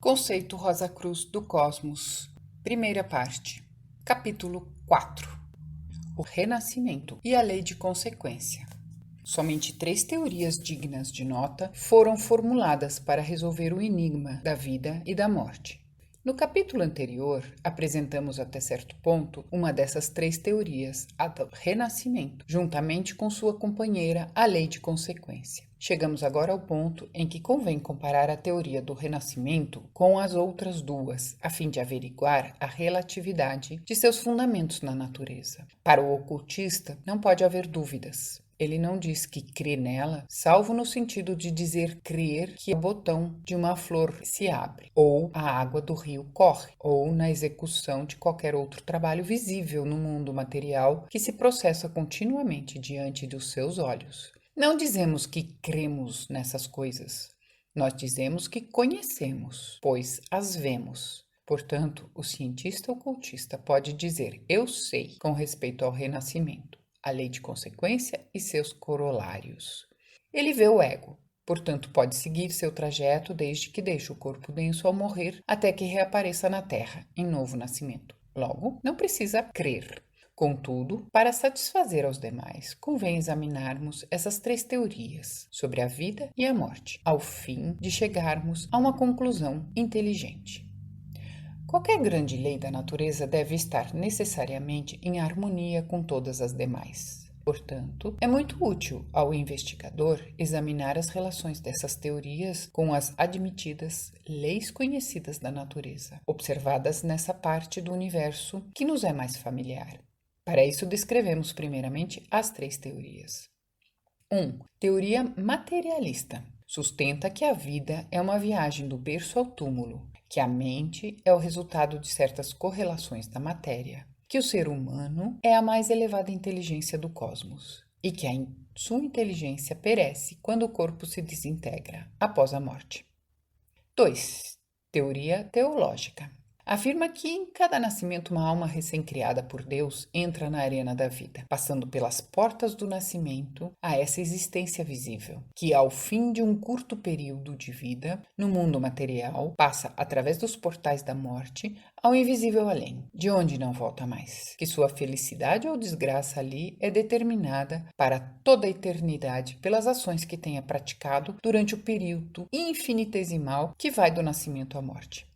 Conceito Rosa Cruz do Cosmos, primeira parte, capítulo 4: O Renascimento e a Lei de Consequência. Somente 3 teorias dignas de nota foram formuladas para resolver o enigma da vida e da morte. No capítulo anterior, apresentamos até certo ponto uma dessas 3 teorias, a do Renascimento, juntamente com sua companheira, a Lei de Consequência. Chegamos agora ao ponto em que convém comparar a teoria do Renascimento com as outras duas, a fim de averiguar a relatividade de seus fundamentos na natureza. Para o ocultista, não pode haver dúvidas. Ele não diz que crê nela, salvo no sentido de dizer crer que o botão de uma flor se abre, ou a água do rio corre, ou na execução de qualquer outro trabalho visível no mundo material que se processa continuamente diante dos seus olhos. Não dizemos que cremos nessas coisas. Nós dizemos que conhecemos, pois as vemos. Portanto, o cientista ocultista pode dizer eu sei com respeito ao renascimento, a lei de consequência e seus corolários. Ele vê o ego, portanto pode seguir seu trajeto desde que deixe o corpo denso ao morrer até que reapareça na Terra em novo nascimento. Logo, não precisa crer. Contudo, para satisfazer aos demais, convém examinarmos essas 3 teorias sobre a vida e a morte, ao fim de chegarmos a uma conclusão inteligente. Qualquer grande lei da natureza deve estar necessariamente em harmonia com todas as demais. Portanto, é muito útil ao investigador examinar as relações dessas teorias com as admitidas leis conhecidas da natureza, observadas nessa parte do universo que nos é mais familiar. Para isso, descrevemos primeiramente as 3 teorias. 1. Teoria materialista. Sustenta que a vida é uma viagem do berço ao túmulo, que a mente é o resultado de certas correlações da matéria, que o ser humano é a mais elevada inteligência do cosmos e que sua inteligência perece quando o corpo se desintegra após a morte. 2. Teoria teológica. Afirma que em cada nascimento uma alma recém-criada por Deus entra na arena da vida, passando pelas portas do nascimento a essa existência visível, que ao fim de um curto período de vida no mundo material passa através dos portais da morte ao invisível além, de onde não volta mais, que sua felicidade ou desgraça ali é determinada para toda a eternidade pelas ações que tenha praticado durante o período infinitesimal que vai do nascimento à morte.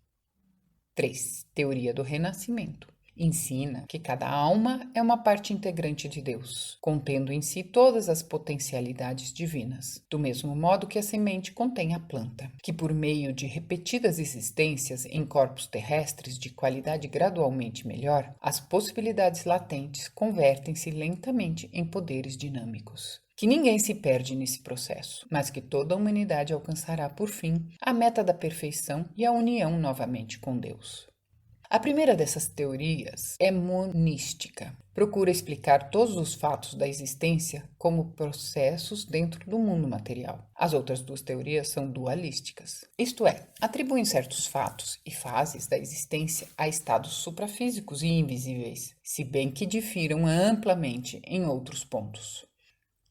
3. Teoria do Renascimento. Ensina que cada alma é uma parte integrante de Deus, contendo em si todas as potencialidades divinas, do mesmo modo que a semente contém a planta, que por meio de repetidas existências em corpos terrestres de qualidade gradualmente melhor, as possibilidades latentes convertem-se lentamente em poderes dinâmicos. Que ninguém se perde nesse processo, mas que toda a humanidade alcançará, por fim, a meta da perfeição e a união novamente com Deus. A primeira dessas teorias é monística. Procura explicar todos os fatos da existência como processos dentro do mundo material. As outras 2 teorias são dualísticas, isto é, atribuem certos fatos e fases da existência a estados suprafísicos e invisíveis, se bem que difiram amplamente em outros pontos.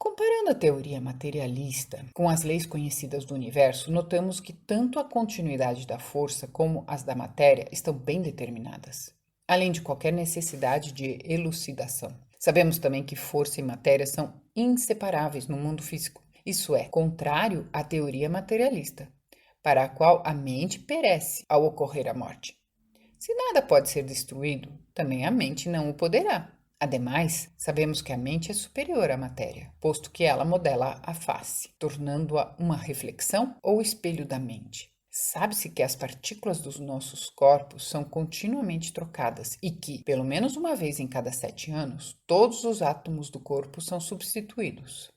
Comparando a teoria materialista com as leis conhecidas do universo, notamos que tanto a continuidade da força como as da matéria estão bem determinadas, além de qualquer necessidade de elucidação. Sabemos também que força e matéria são inseparáveis no mundo físico, isso é, contrário à teoria materialista, para a qual a mente perece ao ocorrer a morte. Se nada pode ser destruído, também a mente não o poderá. Ademais, sabemos que a mente é superior à matéria, posto que ela modela a face, tornando-a uma reflexão ou espelho da mente. Sabe-se que as partículas dos nossos corpos são continuamente trocadas e que, pelo menos uma vez em cada 7 anos, todos os átomos do corpo são substituídos.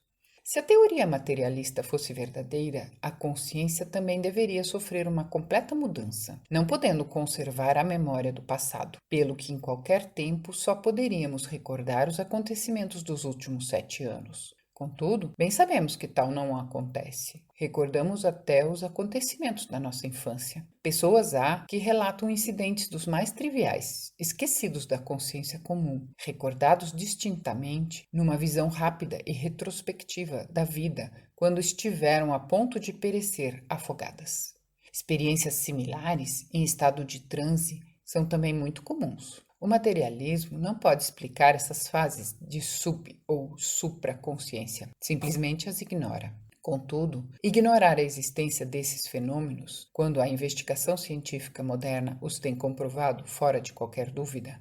Se a teoria materialista fosse verdadeira, a consciência também deveria sofrer uma completa mudança, não podendo conservar a memória do passado, pelo que em qualquer tempo só poderíamos recordar os acontecimentos dos últimos 7 anos. Contudo, bem sabemos que tal não acontece. Recordamos até os acontecimentos da nossa infância. Pessoas há que relatam incidentes dos mais triviais, esquecidos da consciência comum, recordados distintamente numa visão rápida e retrospectiva da vida quando estiveram a ponto de perecer afogadas. Experiências similares em estado de transe são também muito comuns. O materialismo não pode explicar essas fases de sub- ou supraconsciência, simplesmente as ignora. Contudo, ignorar a existência desses fenômenos, quando a investigação científica moderna os tem comprovado fora de qualquer dúvida,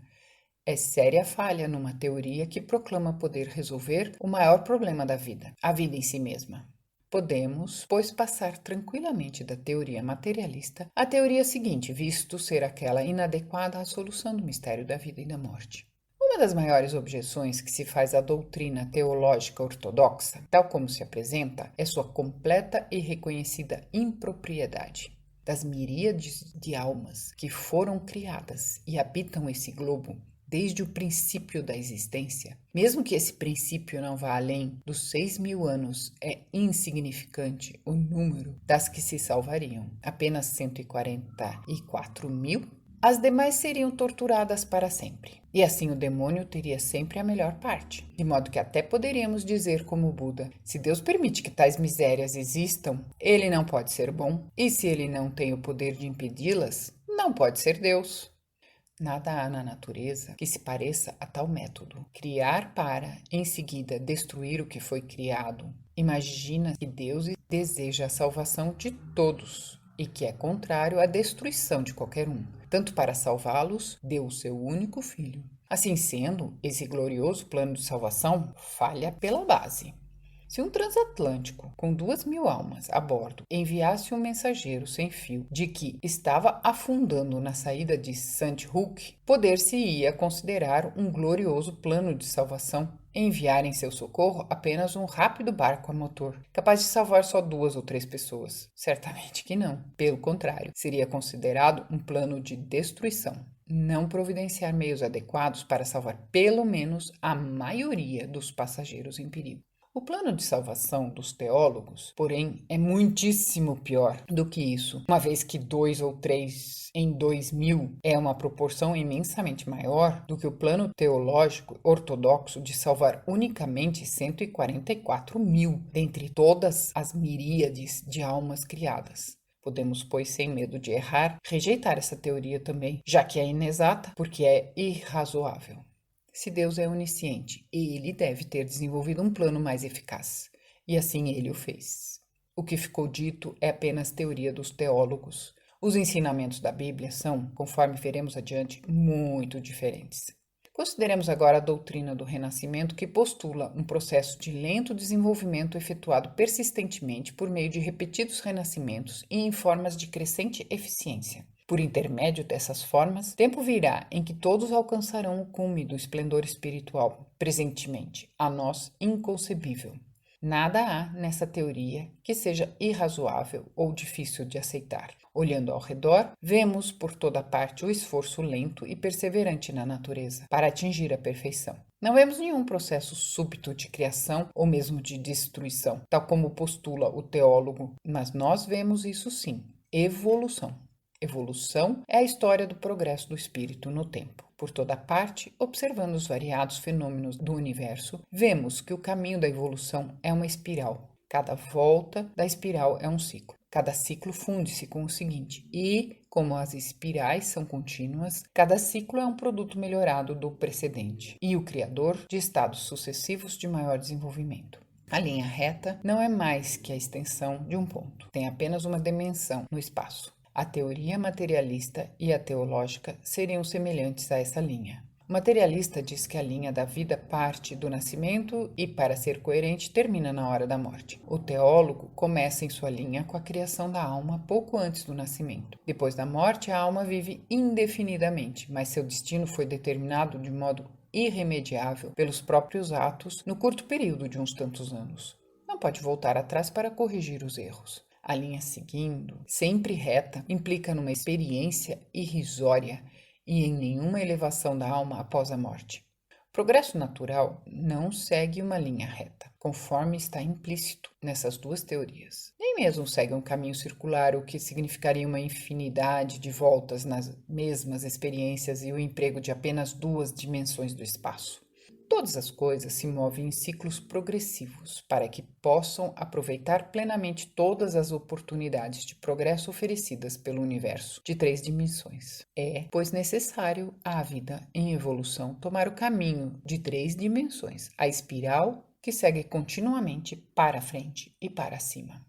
é séria falha numa teoria que proclama poder resolver o maior problema da vida, a vida em si mesma. Podemos, pois, passar tranquilamente da teoria materialista à teoria seguinte, visto ser aquela inadequada à solução do mistério da vida e da morte. Uma das maiores objeções que se faz à doutrina teológica ortodoxa, tal como se apresenta, é sua completa e reconhecida impropriedade. Das miríades de almas que foram criadas e habitam esse globo, desde o princípio da existência, mesmo que esse princípio não vá além dos 6.000 anos, é insignificante o número das que se salvariam. Apenas 144.000? As demais seriam torturadas para sempre. E assim o demônio teria sempre a melhor parte. De modo que até poderíamos dizer como Buda, se Deus permite que tais misérias existam, ele não pode ser bom, e se ele não tem o poder de impedi-las, não pode ser Deus. Nada há na natureza que se pareça a tal método. Criar para, em seguida, destruir o que foi criado. Imagina que Deus deseja a salvação de todos e que é contrário à destruição de qualquer um. Tanto para salvá-los, deu o seu único filho. Assim sendo, esse glorioso plano de salvação falha pela base. Se um transatlântico com 2.000 almas a bordo enviasse um mensageiro sem fio de que estava afundando na saída de St. Hook, poder-se-ia considerar um glorioso plano de salvação enviar em seu socorro apenas um rápido barco a motor, capaz de salvar só 2 ou 3 pessoas? Certamente que não. Pelo contrário, seria considerado um plano de destruição. Não providenciar meios adequados para salvar pelo menos a maioria dos passageiros em perigo. O plano de salvação dos teólogos, porém, é muitíssimo pior do que isso, uma vez que 2 ou 3 em 2.000 é uma proporção imensamente maior do que o plano teológico ortodoxo de salvar unicamente 144.000 dentre todas as miríades de almas criadas. Podemos, pois, sem medo de errar, rejeitar essa teoria também, já que é inexata, porque é irrazoável. Se Deus é onisciente, ele deve ter desenvolvido um plano mais eficaz. E assim ele o fez. O que ficou dito é apenas teoria dos teólogos. Os ensinamentos da Bíblia são, conforme veremos adiante, muito diferentes. Consideremos agora a doutrina do renascimento, que postula um processo de lento desenvolvimento efetuado persistentemente por meio de repetidos renascimentos e em formas de crescente eficiência. Por intermédio dessas formas, tempo virá em que todos alcançarão o cume do esplendor espiritual, presentemente, a nós inconcebível. Nada há nessa teoria que seja irrazoável ou difícil de aceitar. Olhando ao redor, vemos por toda parte o esforço lento e perseverante na natureza para atingir a perfeição. Não vemos nenhum processo súbito de criação ou mesmo de destruição, tal como postula o teólogo, mas nós vemos isso sim, evolução. Evolução é a história do progresso do espírito no tempo. Por toda parte, observando os variados fenômenos do universo, vemos que o caminho da evolução é uma espiral. Cada volta da espiral é um ciclo. Cada ciclo funde-se com o seguinte, e, como as espirais são contínuas, cada ciclo é um produto melhorado do precedente e o criador de estados sucessivos de maior desenvolvimento. A linha reta não é mais que a extensão de um ponto, tem apenas uma dimensão no espaço. A teoria materialista e a teológica seriam semelhantes a essa linha. O materialista diz que a linha da vida parte do nascimento e, para ser coerente, termina na hora da morte. O teólogo começa em sua linha com a criação da alma pouco antes do nascimento. Depois da morte, a alma vive indefinidamente, mas seu destino foi determinado de modo irremediável pelos próprios atos no curto período de uns tantos anos. Não pode voltar atrás para corrigir os erros. A linha seguindo, sempre reta, implica numa experiência irrisória e em nenhuma elevação da alma após a morte. O progresso natural não segue uma linha reta, conforme está implícito nessas duas teorias. Nem mesmo segue um caminho circular, o que significaria uma infinidade de voltas nas mesmas experiências e o emprego de apenas 2 dimensões do espaço. Todas as coisas se movem em ciclos progressivos para que possam aproveitar plenamente todas as oportunidades de progresso oferecidas pelo universo de 3 dimensões. É, pois, necessário à vida em evolução tomar o caminho de 3 dimensões, a espiral que segue continuamente para frente e para cima.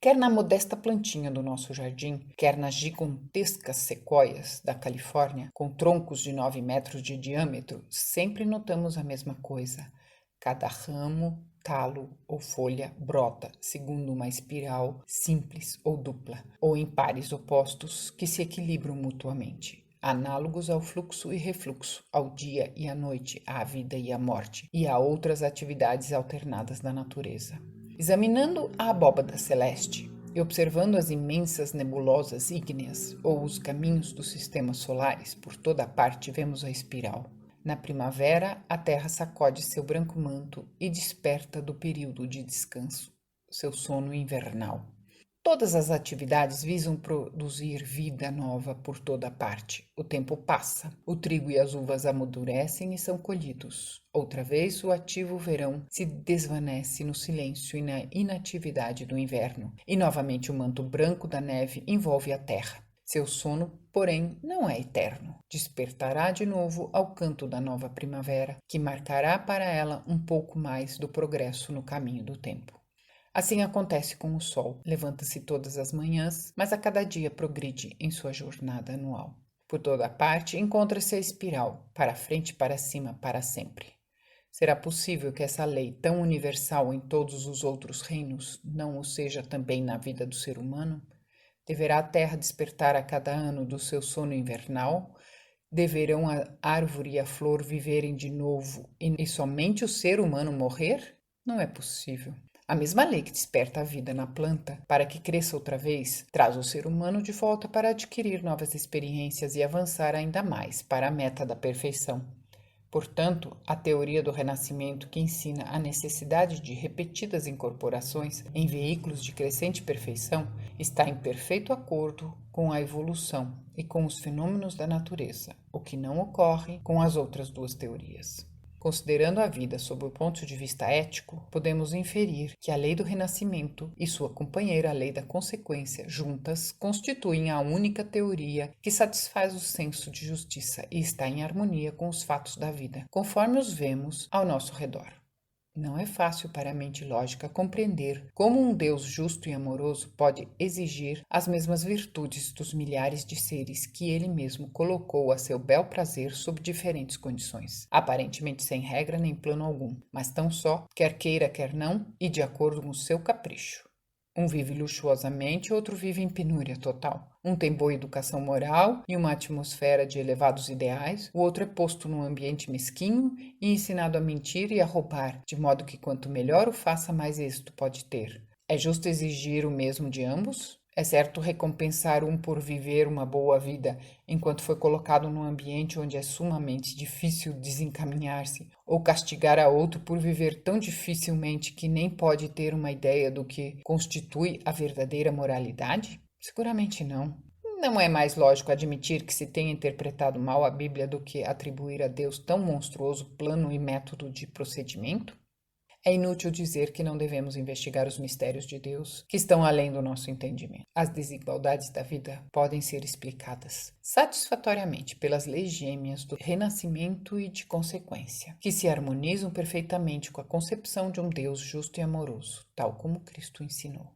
Quer na modesta plantinha do nosso jardim, quer nas gigantescas sequoias da Califórnia, com troncos de 9 metros de diâmetro, sempre notamos a mesma coisa. Cada ramo, talo ou folha brota segundo uma espiral simples ou dupla, ou em pares opostos que se equilibram mutuamente, análogos ao fluxo e refluxo, ao dia e à noite, à vida e à morte, e a outras atividades alternadas da natureza. Examinando a abóbada celeste e observando as imensas nebulosas ígneas ou os caminhos dos sistemas solares, por toda a parte vemos a espiral. Na primavera, a terra sacode seu branco manto e desperta do período de descanso, seu sono invernal. Todas as atividades visam produzir vida nova por toda a parte. O tempo passa, o trigo e as uvas amadurecem e são colhidos. Outra vez, o ativo verão se desvanece no silêncio e na inatividade do inverno, e novamente o manto branco da neve envolve a terra. Seu sono, porém, não é eterno. Despertará de novo ao canto da nova primavera, que marcará para ela um pouco mais do progresso no caminho do tempo. Assim acontece com o Sol. Levanta-se todas as manhãs, mas a cada dia progride em sua jornada anual. Por toda a parte encontra-se a espiral, para frente e para cima, para sempre. Será possível que essa lei tão universal em todos os outros reinos não o seja também na vida do ser humano? Deverá a terra despertar a cada ano do seu sono invernal? Deverão a árvore e a flor viverem de novo e somente o ser humano morrer? Não é possível. A mesma lei que desperta a vida na planta para que cresça outra vez, traz o ser humano de volta para adquirir novas experiências e avançar ainda mais para a meta da perfeição. Portanto, a teoria do renascimento, que ensina a necessidade de repetidas incorporações em veículos de crescente perfeição, está em perfeito acordo com a evolução e com os fenômenos da natureza, o que não ocorre com as outras duas teorias. Considerando a vida sob o ponto de vista ético, podemos inferir que a lei do renascimento e sua companheira, a lei da consequência, juntas constituem a única teoria que satisfaz o senso de justiça e está em harmonia com os fatos da vida, conforme os vemos ao nosso redor. Não é fácil para a mente lógica compreender como um Deus justo e amoroso pode exigir as mesmas virtudes dos milhares de seres que ele mesmo colocou a seu bel prazer sob diferentes condições, aparentemente sem regra nem plano algum, mas tão só, quer queira, quer não, e de acordo com o seu capricho. Um vive luxuosamente, outro vive em penúria total. Um tem boa educação moral e uma atmosfera de elevados ideais, o outro é posto num ambiente mesquinho e ensinado a mentir e a roubar, de modo que quanto melhor o faça, mais êxito pode ter. É justo exigir o mesmo de ambos? É certo recompensar um por viver uma boa vida, enquanto foi colocado num ambiente onde é sumamente difícil desencaminhar-se, ou castigar a outro por viver tão dificilmente que nem pode ter uma ideia do que constitui a verdadeira moralidade? Seguramente não. Não é mais lógico admitir que se tenha interpretado mal a Bíblia do que atribuir a Deus tão monstruoso plano e método de procedimento? É inútil dizer que não devemos investigar os mistérios de Deus, que estão além do nosso entendimento. As desigualdades da vida podem ser explicadas satisfatoriamente pelas leis gêmeas do renascimento e de consequência, que se harmonizam perfeitamente com a concepção de um Deus justo e amoroso, tal como Cristo ensinou.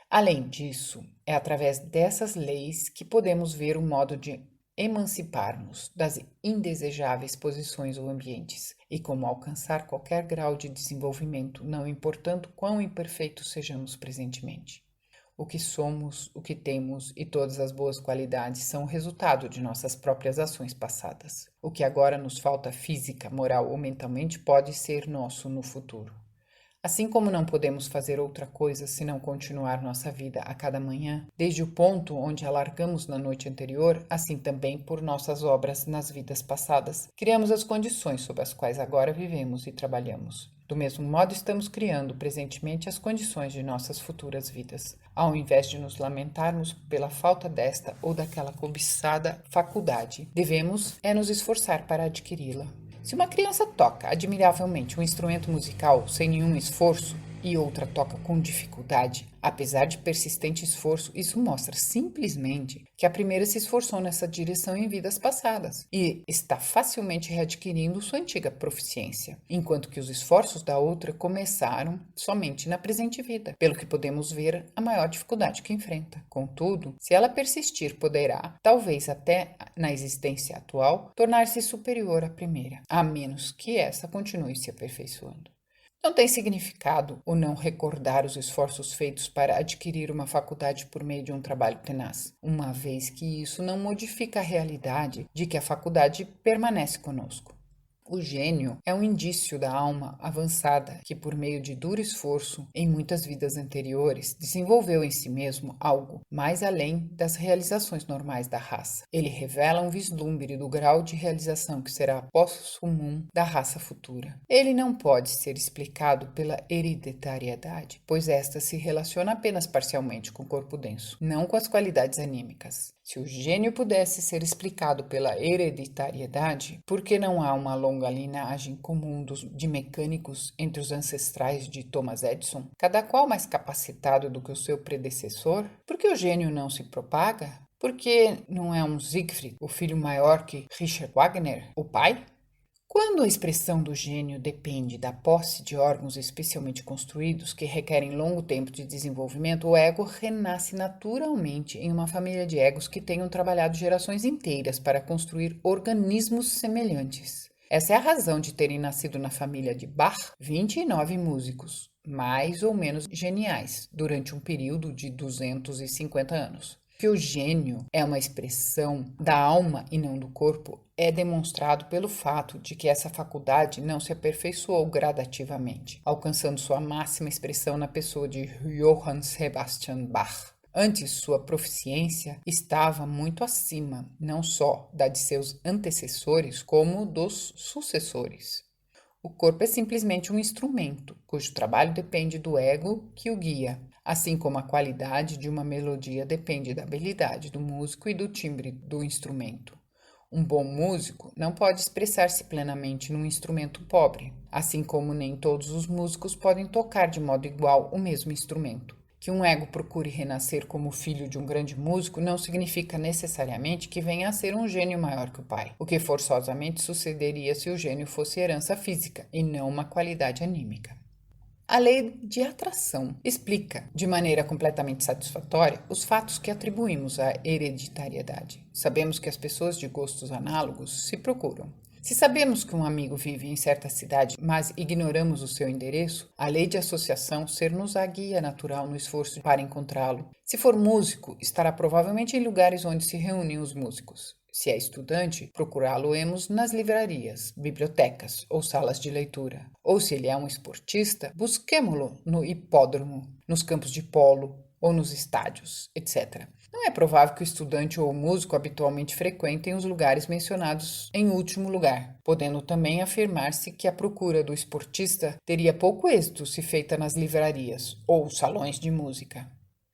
Além disso, é através dessas leis que podemos ver o modo de emancipar-nos das indesejáveis posições ou ambientes e como alcançar qualquer grau de desenvolvimento, não importando quão imperfeitos sejamos presentemente. O que somos, o que temos e todas as boas qualidades são o resultado de nossas próprias ações passadas. O que agora nos falta física, moral ou mentalmente pode ser nosso no futuro. Assim como não podemos fazer outra coisa senão continuar nossa vida a cada manhã, desde o ponto onde a largamos na noite anterior, assim também por nossas obras nas vidas passadas, criamos as condições sob as quais agora vivemos e trabalhamos. Do mesmo modo, estamos criando presentemente as condições de nossas futuras vidas. Ao invés de nos lamentarmos pela falta desta ou daquela cobiçada faculdade, devemos nos esforçar para adquiri-la. Se uma criança toca admiravelmente um instrumento musical sem nenhum esforço e outra toca com dificuldade, apesar de persistente esforço, isso mostra simplesmente que a primeira se esforçou nessa direção em vidas passadas e está facilmente readquirindo sua antiga proficiência, enquanto que os esforços da outra começaram somente na presente vida, pelo que podemos ver a maior dificuldade que enfrenta. Contudo, se ela persistir, poderá, talvez até na existência atual, tornar-se superior à primeira, a menos que essa continue se aperfeiçoando. Não tem significado o não recordar os esforços feitos para adquirir uma faculdade por meio de um trabalho tenaz, uma vez que isso não modifica a realidade de que a faculdade permanece conosco. O gênio é um indício da alma avançada que, por meio de duro esforço, em muitas vidas anteriores, desenvolveu em si mesmo algo mais além das realizações normais da raça. Ele revela um vislumbre do grau de realização que será possumum da raça futura. Ele não pode ser explicado pela hereditariedade, pois esta se relaciona apenas parcialmente com o corpo denso, não com as qualidades anímicas. Se o gênio pudesse ser explicado pela hereditariedade, por que não há uma longa linhagem comum de mecânicos entre os ancestrais de Thomas Edison, cada qual mais capacitado do que o seu predecessor? Por que o gênio não se propaga? Por que não é um Siegfried, o filho maior que Richard Wagner, o pai? Quando a expressão do gênio depende da posse de órgãos especialmente construídos que requerem longo tempo de desenvolvimento, o ego renasce naturalmente em uma família de egos que tenham trabalhado gerações inteiras para construir organismos semelhantes. Essa é a razão de terem nascido na família de Bach 29 músicos, mais ou menos geniais, durante um período de 250 anos. Que o gênio é uma expressão da alma e não do corpo é demonstrado pelo fato de que essa faculdade não se aperfeiçoou gradativamente, alcançando sua máxima expressão na pessoa de Johann Sebastian Bach. Antes, sua proficiência estava muito acima, não só da de seus antecessores, como dos sucessores. O corpo é simplesmente um instrumento, cujo trabalho depende do ego que o guia, assim como a qualidade de uma melodia depende da habilidade do músico e do timbre do instrumento. Um bom músico não pode expressar-se plenamente num instrumento pobre, assim como nem todos os músicos podem tocar de modo igual o mesmo instrumento. Que um ego procure renascer como filho de um grande músico não significa necessariamente que venha a ser um gênio maior que o pai, o que forçosamente sucederia se o gênio fosse herança física e não uma qualidade anímica. A lei de atração explica, de maneira completamente satisfatória, os fatos que atribuímos à hereditariedade. Sabemos que as pessoas de gostos análogos se procuram. Se sabemos que um amigo vive em certa cidade, mas ignoramos o seu endereço, a lei de associação ser-nos a guia natural no esforço para encontrá-lo. Se for músico, estará provavelmente em lugares onde se reúnem os músicos. Se é estudante, procurá-lo-emos nas livrarias, bibliotecas ou salas de leitura. Ou se ele é um esportista, busquemo-lo no hipódromo, nos campos de polo ou nos estádios, etc. Não é provável que o estudante ou o músico habitualmente frequentem os lugares mencionados em último lugar, podendo também afirmar-se que a procura do esportista teria pouco êxito se feita nas livrarias ou salões de música.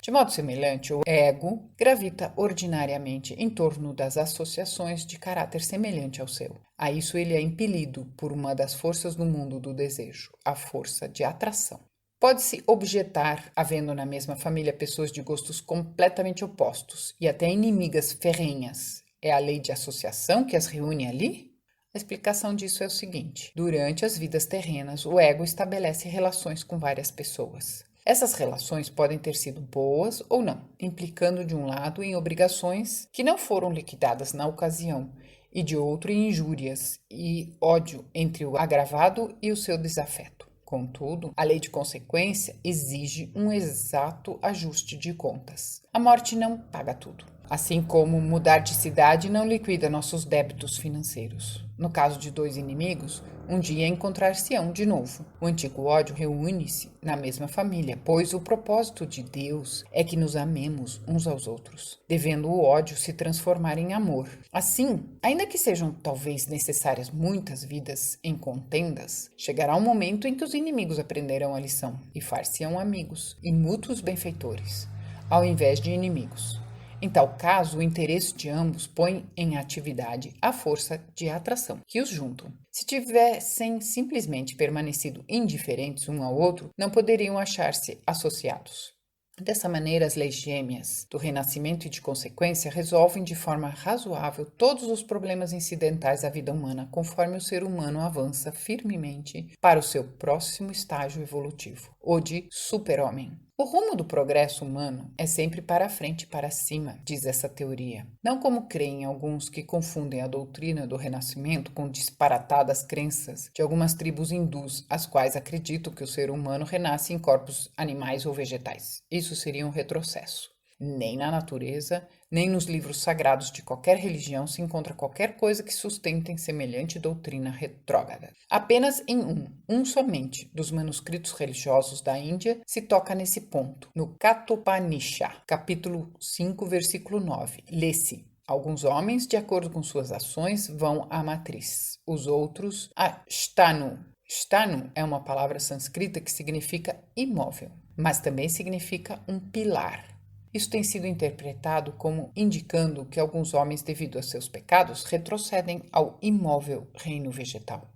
De modo semelhante, o ego gravita ordinariamente em torno das associações de caráter semelhante ao seu. A isso ele é impelido por uma das forças do mundo do desejo, a força de atração. Pode-se objetar, havendo na mesma família pessoas de gostos completamente opostos e até inimigas ferrenhas, é a lei de associação que as reúne ali? A explicação disso é o seguinte: durante as vidas terrenas, o ego estabelece relações com várias pessoas. Essas relações podem ter sido boas ou não, implicando de um lado em obrigações que não foram liquidadas na ocasião e de outro em injúrias e ódio entre o agravado e o seu desafeto. Contudo, a lei de consequência exige um exato ajuste de contas. A morte não paga tudo, assim como mudar de cidade não liquida nossos débitos financeiros. No caso de dois inimigos, um dia encontrar-se-ão de novo. O antigo ódio reúne-se na mesma família, pois o propósito de Deus é que nos amemos uns aos outros, devendo o ódio se transformar em amor. Assim, ainda que sejam talvez necessárias muitas vidas em contendas, chegará um momento em que os inimigos aprenderão a lição e far-se-ão amigos e mútuos benfeitores, ao invés de inimigos. Em tal caso, o interesse de ambos põe em atividade a força de atração que os juntam. Se tivessem simplesmente permanecido indiferentes um ao outro, não poderiam achar-se associados. Dessa maneira, as leis gêmeas do renascimento e de consequência resolvem de forma razoável todos os problemas incidentais à vida humana, conforme o ser humano avança firmemente para o seu próximo estágio evolutivo, o de super-homem. O rumo do progresso humano é sempre para a frente e para cima, diz essa teoria. Não como creem alguns que confundem a doutrina do renascimento com disparatadas crenças de algumas tribos hindus, as quais acreditam que o ser humano renasce em corpos animais ou vegetais. Isso seria um retrocesso. Nem na natureza, nem nos livros sagrados de qualquer religião se encontra qualquer coisa que sustentem semelhante doutrina retrógrada. Apenas em um somente, dos manuscritos religiosos da Índia se toca nesse ponto, no Kathopanishad, capítulo 5, versículo 9. Lê-se: alguns homens, de acordo com suas ações, vão à matriz, os outros a Sthanu. Sthanu é uma palavra sânscrita que significa imóvel, mas também significa um pilar. Isso tem sido interpretado como indicando que alguns homens, devido a seus pecados, retrocedem ao imóvel reino vegetal.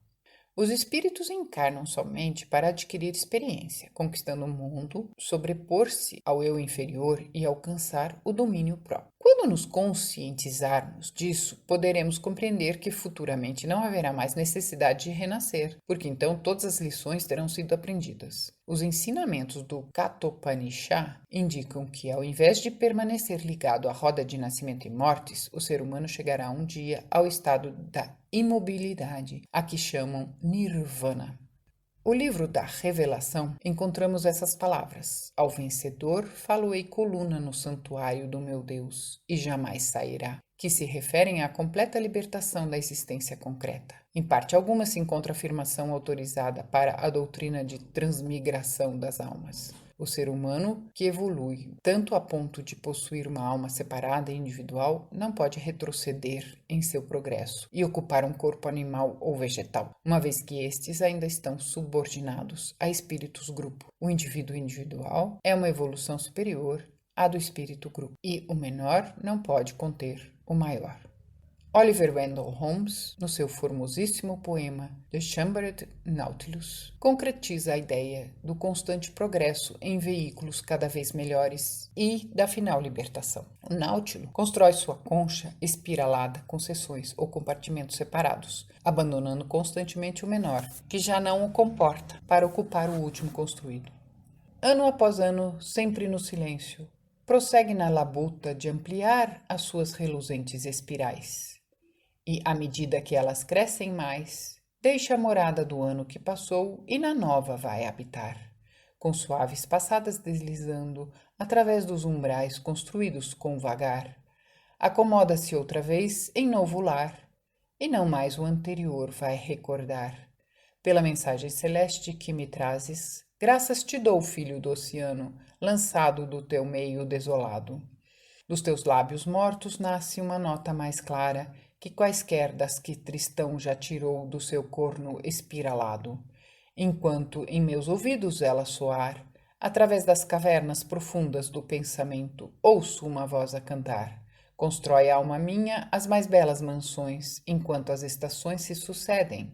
Os espíritos encarnam somente para adquirir experiência, conquistando o mundo, sobrepor-se ao eu inferior e alcançar o domínio próprio. Quando nos conscientizarmos disso, poderemos compreender que futuramente não haverá mais necessidade de renascer, porque então todas as lições terão sido aprendidas. Os ensinamentos do Kathopanishad indicam que, ao invés de permanecer ligado à roda de nascimento e mortes, o ser humano chegará um dia ao estado da imobilidade, a que chamam Nirvana. No livro da Revelação, encontramos essas palavras: ao vencedor falo-ei coluna no santuário do meu Deus, e jamais sairá, que se referem à completa libertação da existência concreta. Em parte alguma se encontra afirmação autorizada para a doutrina de transmigração das almas. O ser humano, que evolui tanto a ponto de possuir uma alma separada e individual, não pode retroceder em seu progresso e ocupar um corpo animal ou vegetal, uma vez que estes ainda estão subordinados a espíritos grupo. O indivíduo individual é uma evolução superior à do espírito grupo, e o menor não pode conter o maior. Oliver Wendell Holmes, no seu formosíssimo poema The Chambered Nautilus, concretiza a ideia do constante progresso em veículos cada vez melhores e da final libertação. O Nautilus constrói sua concha espiralada com seções ou compartimentos separados, abandonando constantemente o menor, que já não o comporta, para ocupar o último construído. Ano após ano, sempre no silêncio, prossegue na labuta de ampliar as suas reluzentes espirais. E, à medida que elas crescem mais, deixa a morada do ano que passou e na nova vai habitar, com suaves passadas deslizando através dos umbrais construídos com vagar. Acomoda-se outra vez em novo lar, e não mais o anterior vai recordar. Pela mensagem celeste que me trazes, graças te dou, filho do oceano, lançado do teu meio desolado. Dos teus lábios mortos nasce uma nota mais clara que quaisquer das que Tristão já tirou do seu corno espiralado, enquanto em meus ouvidos ela soar, através das cavernas profundas do pensamento, ouço uma voz a cantar. Constrói, alma minha, as mais belas mansões, enquanto as estações se sucedem.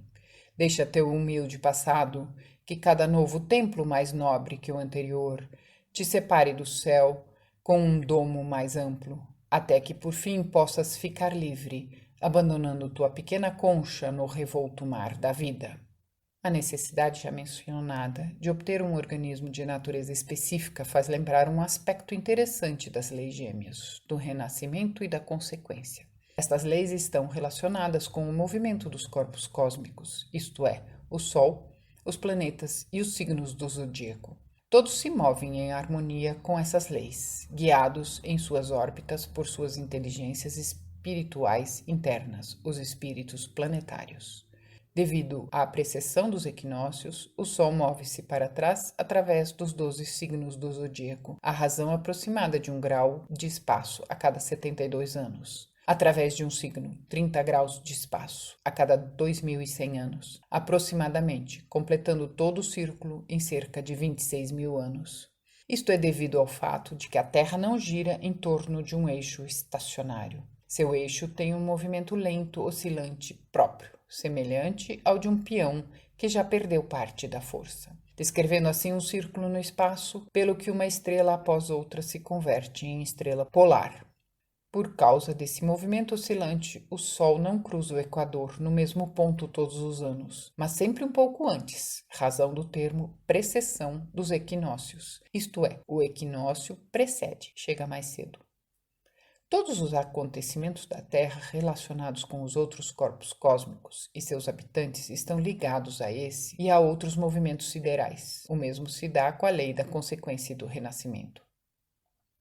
Deixa teu humilde passado, que cada novo templo mais nobre que o anterior, te separe do céu com um domo mais amplo, até que por fim possas ficar livre, abandonando tua pequena concha no revolto mar da vida. A necessidade já mencionada de obter um organismo de natureza específica faz lembrar um aspecto interessante das leis gêmeas, do renascimento e da consequência. Estas leis estão relacionadas com o movimento dos corpos cósmicos, isto é, o Sol, os planetas e os signos do zodíaco. Todos se movem em harmonia com essas leis, guiados em suas órbitas por suas inteligências espirituais internas, os espíritos planetários. Devido à precessão dos equinócios, o Sol move-se para trás através dos 12 signos do zodíaco, a razão aproximada de 1 grau de espaço a cada 72 anos. Através de um signo, 30 graus de espaço a cada 2.100 anos, aproximadamente, completando todo o círculo em cerca de 26.000 anos. Isto é devido ao fato de que a Terra não gira em torno de um eixo estacionário. Seu eixo tem um movimento lento oscilante próprio, semelhante ao de um peão que já perdeu parte da força, descrevendo assim um círculo no espaço, pelo que uma estrela após outra se converte em estrela polar. Por causa desse movimento oscilante, o Sol não cruza o Equador no mesmo ponto todos os anos, mas sempre um pouco antes, razão do termo precessão dos equinócios, isto é, o equinócio precede, chega mais cedo. Todos os acontecimentos da Terra relacionados com os outros corpos cósmicos e seus habitantes estão ligados a esse e a outros movimentos siderais. O mesmo se dá com a lei da consequência e do renascimento.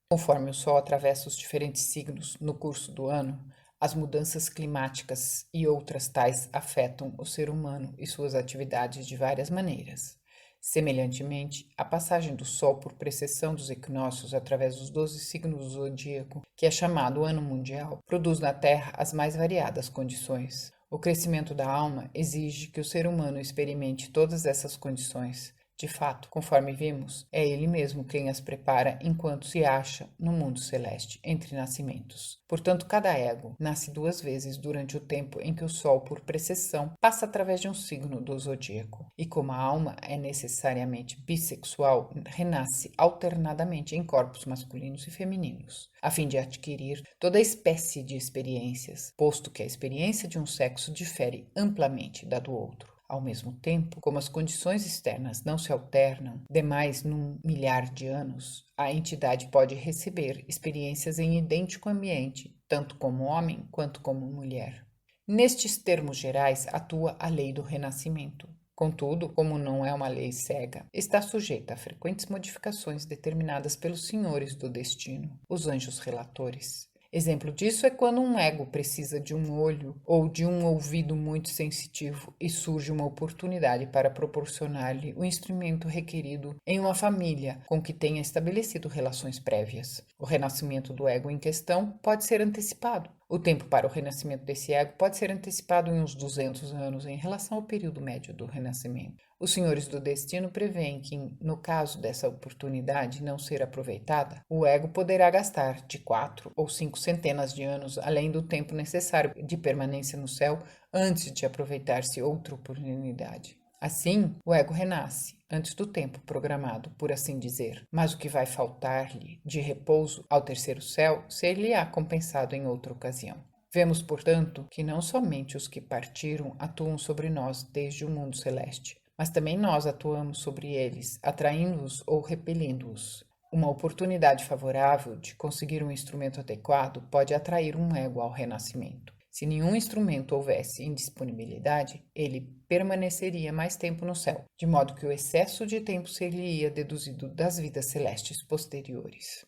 Conforme o Sol atravessa os diferentes signos no curso do ano, as mudanças climáticas e outras tais afetam o ser humano e suas atividades de várias maneiras. Semelhantemente, a passagem do Sol por precessão dos equinócios através dos 12 signos do zodíaco, que é chamado Ano Mundial, produz na Terra as mais variadas condições. O crescimento da alma exige que o ser humano experimente todas essas condições. De fato, conforme vimos, é ele mesmo quem as prepara enquanto se acha no mundo celeste, entre nascimentos. Portanto, cada ego nasce 2 vezes durante o tempo em que o Sol, por precessão, passa através de um signo do zodíaco. E como a alma é necessariamente bissexual, renasce alternadamente em corpos masculinos e femininos, a fim de adquirir toda espécie de experiências, posto que a experiência de um sexo difere amplamente da do outro. Ao mesmo tempo, como as condições externas não se alternam demais num milhar de anos, a entidade pode receber experiências em idêntico ambiente, tanto como homem quanto como mulher. Nestes termos gerais atua a lei do renascimento. Contudo, como não é uma lei cega, está sujeita a frequentes modificações determinadas pelos senhores do destino, os anjos relatores. Exemplo disso é quando um ego precisa de um olho ou de um ouvido muito sensitivo e surge uma oportunidade para proporcionar-lhe o instrumento requerido em uma família com que tenha estabelecido relações prévias. O renascimento do ego em questão pode ser antecipado. O tempo para o renascimento desse ego pode ser antecipado em uns 200 anos em relação ao período médio do renascimento. Os senhores do destino prevêem que, no caso dessa oportunidade não ser aproveitada, o ego poderá gastar de 4 ou 5 centenas de anos além do tempo necessário de permanência no céu antes de aproveitar-se outra oportunidade. Assim, o ego renasce antes do tempo programado, por assim dizer, mas o que vai faltar-lhe de repouso ao terceiro céu ser-lhe-á compensado em outra ocasião. Vemos, portanto, que não somente os que partiram atuam sobre nós desde o mundo celeste, mas também nós atuamos sobre eles, atraindo-os ou repelindo-os. Uma oportunidade favorável de conseguir um instrumento adequado pode atrair um ego ao renascimento. Se nenhum instrumento houvesse em disponibilidade, ele permaneceria mais tempo no céu, de modo que o excesso de tempo ser-lhe-ia deduzido das vidas celestes posteriores.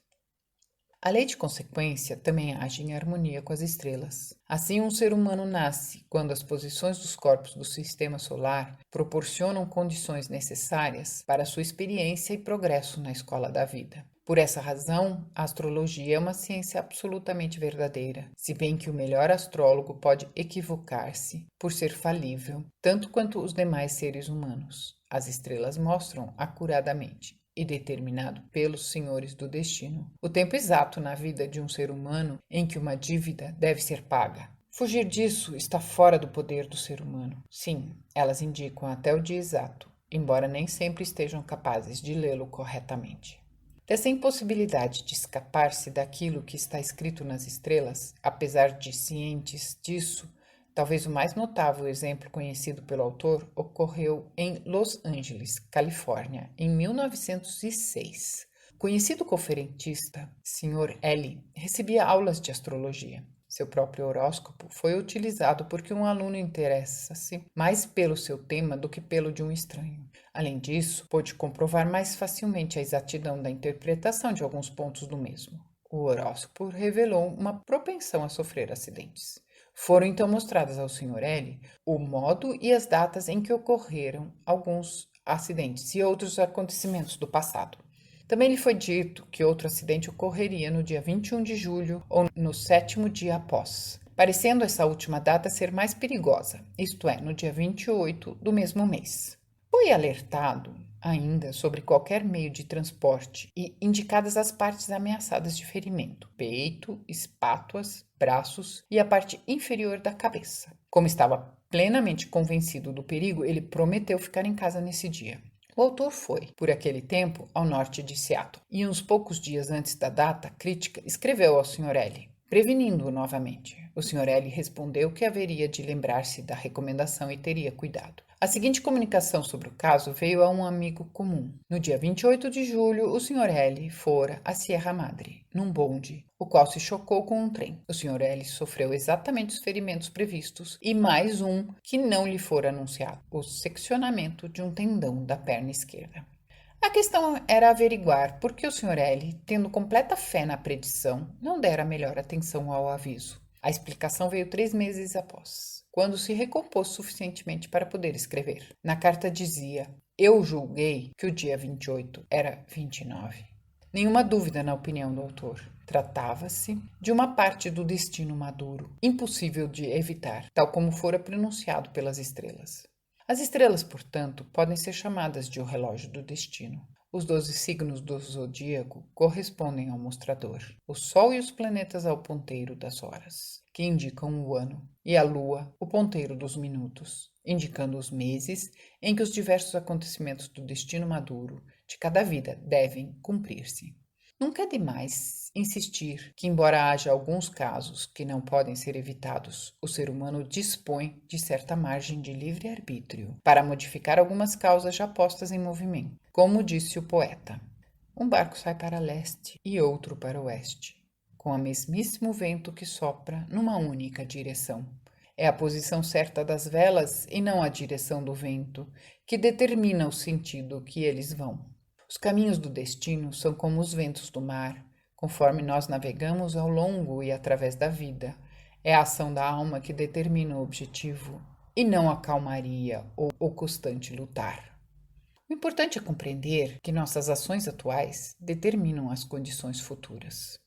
A lei de consequência também age em harmonia com as estrelas. Assim, um ser humano nasce quando as posições dos corpos do sistema solar proporcionam condições necessárias para sua experiência e progresso na escola da vida. Por essa razão, a astrologia é uma ciência absolutamente verdadeira, se bem que o melhor astrólogo pode equivocar-se por ser falível, tanto quanto os demais seres humanos. As estrelas mostram acuradamente e determinado pelos senhores do destino, o tempo exato na vida de um ser humano em que uma dívida deve ser paga. Fugir disso está fora do poder do ser humano. Sim, elas indicam até o dia exato, embora nem sempre estejam capazes de lê-lo corretamente. Dessa impossibilidade de escapar-se daquilo que está escrito nas estrelas, apesar de cientes disso, talvez o mais notável exemplo conhecido pelo autor ocorreu em Los Angeles, Califórnia, em 1906. O conhecido conferencista, Sr. L., recebia aulas de astrologia. Seu próprio horóscopo foi utilizado porque um aluno interessa-se mais pelo seu tema do que pelo de um estranho. Além disso, pôde comprovar mais facilmente a exatidão da interpretação de alguns pontos do mesmo. O horóscopo revelou uma propensão a sofrer acidentes. Foram então mostradas ao Sr. L. o modo e as datas em que ocorreram alguns acidentes e outros acontecimentos do passado. Também lhe foi dito que outro acidente ocorreria no dia 21 de julho ou no 7º dia após, parecendo essa última data ser mais perigosa, isto é, no dia 28 do mesmo mês. Foi alertado ainda sobre qualquer meio de transporte e indicadas as partes ameaçadas de ferimento: peito, espátuas, braços e a parte inferior da cabeça. Como estava plenamente convencido do perigo, ele prometeu ficar em casa nesse dia. O autor foi, por aquele tempo, ao norte de Seattle e, uns poucos dias antes da data crítica, escreveu ao Sr. L, prevenindo-o novamente. O Sr. L respondeu que haveria de lembrar-se da recomendação e teria cuidado. A seguinte comunicação sobre o caso veio a um amigo comum. No dia 28 de julho, o Sr. L fora a Sierra Madre, num bonde, o qual se chocou com um trem. O Sr. L sofreu exatamente os ferimentos previstos e mais um que não lhe fora anunciado: o seccionamento de um tendão da perna esquerda. A questão era averiguar por que o Sr. L, tendo completa fé na predição, não dera melhor atenção ao aviso. A explicação veio 3 meses após, quando se recompôs suficientemente para poder escrever. Na carta dizia: eu julguei que o dia 28 era 29. Nenhuma dúvida na opinião do autor. Tratava-se de uma parte do destino maduro, impossível de evitar, tal como fora pronunciado pelas estrelas. As estrelas, portanto, podem ser chamadas de o relógio do destino. Os 12 signos do zodíaco correspondem ao mostrador, o Sol e os planetas ao ponteiro das horas, que indicam o ano, e a Lua, o ponteiro dos minutos, indicando os meses em que os diversos acontecimentos do destino maduro de cada vida devem cumprir-se. Nunca é demais insistir que, embora haja alguns casos que não podem ser evitados, o ser humano dispõe de certa margem de livre-arbítrio para modificar algumas causas já postas em movimento. Como disse o poeta: um barco sai para leste e outro para oeste, com o mesmíssimo vento que sopra numa única direção. É a posição certa das velas e não a direção do vento que determina o sentido que eles vão. Os caminhos do destino são como os ventos do mar, conforme nós navegamos ao longo e através da vida. É a ação da alma que determina o objetivo, e não a calmaria ou o constante lutar. O importante é compreender que nossas ações atuais determinam as condições futuras.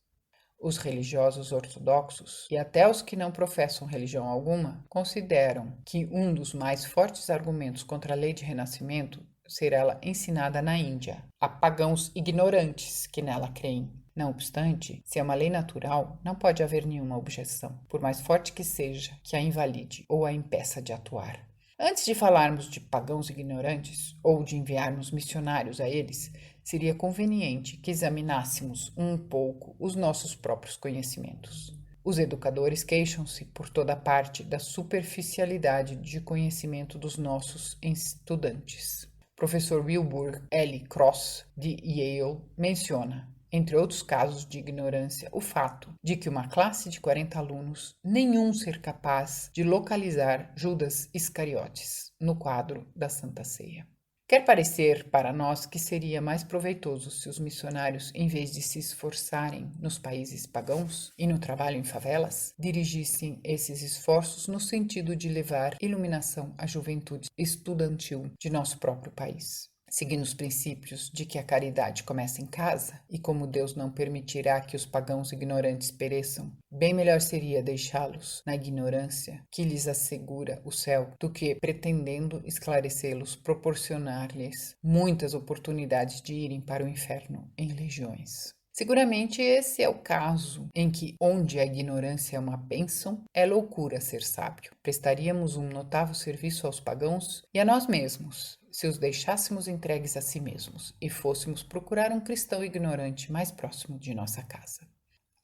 Os religiosos ortodoxos, e até os que não professam religião alguma, consideram que um dos mais fortes argumentos contra a lei de renascimento ser ela ensinada na Índia, a pagãos ignorantes que nela creem. Não obstante, se é uma lei natural, não pode haver nenhuma objeção, por mais forte que seja, que a invalide ou a impeça de atuar. Antes de falarmos de pagãos ignorantes ou de enviarmos missionários a eles, seria conveniente que examinássemos um pouco os nossos próprios conhecimentos. Os educadores queixam-se por toda parte da superficialidade de conhecimento dos nossos estudantes. Professor Wilbur L. Cross, de Yale, menciona, entre outros casos de ignorância, o fato de que uma classe de 40 alunos, nenhum ser capaz de localizar Judas Iscariotes no quadro da Santa Ceia. Quer parecer para nós que seria mais proveitoso se os missionários, em vez de se esforçarem nos países pagãos e no trabalho em favelas, dirigissem esses esforços no sentido de levar iluminação à juventude estudantil de nosso próprio país. Seguindo os princípios de que a caridade começa em casa, e como Deus não permitirá que os pagãos ignorantes pereçam, bem melhor seria deixá-los na ignorância que lhes assegura o céu, do que, pretendendo esclarecê-los, proporcionar-lhes muitas oportunidades de irem para o inferno em legiões. Seguramente esse é o caso em que, onde a ignorância é uma bênção, é loucura ser sábio. Prestaríamos um notável serviço aos pagãos e a nós mesmos, se os deixássemos entregues a si mesmos e fôssemos procurar um cristão ignorante mais próximo de nossa casa.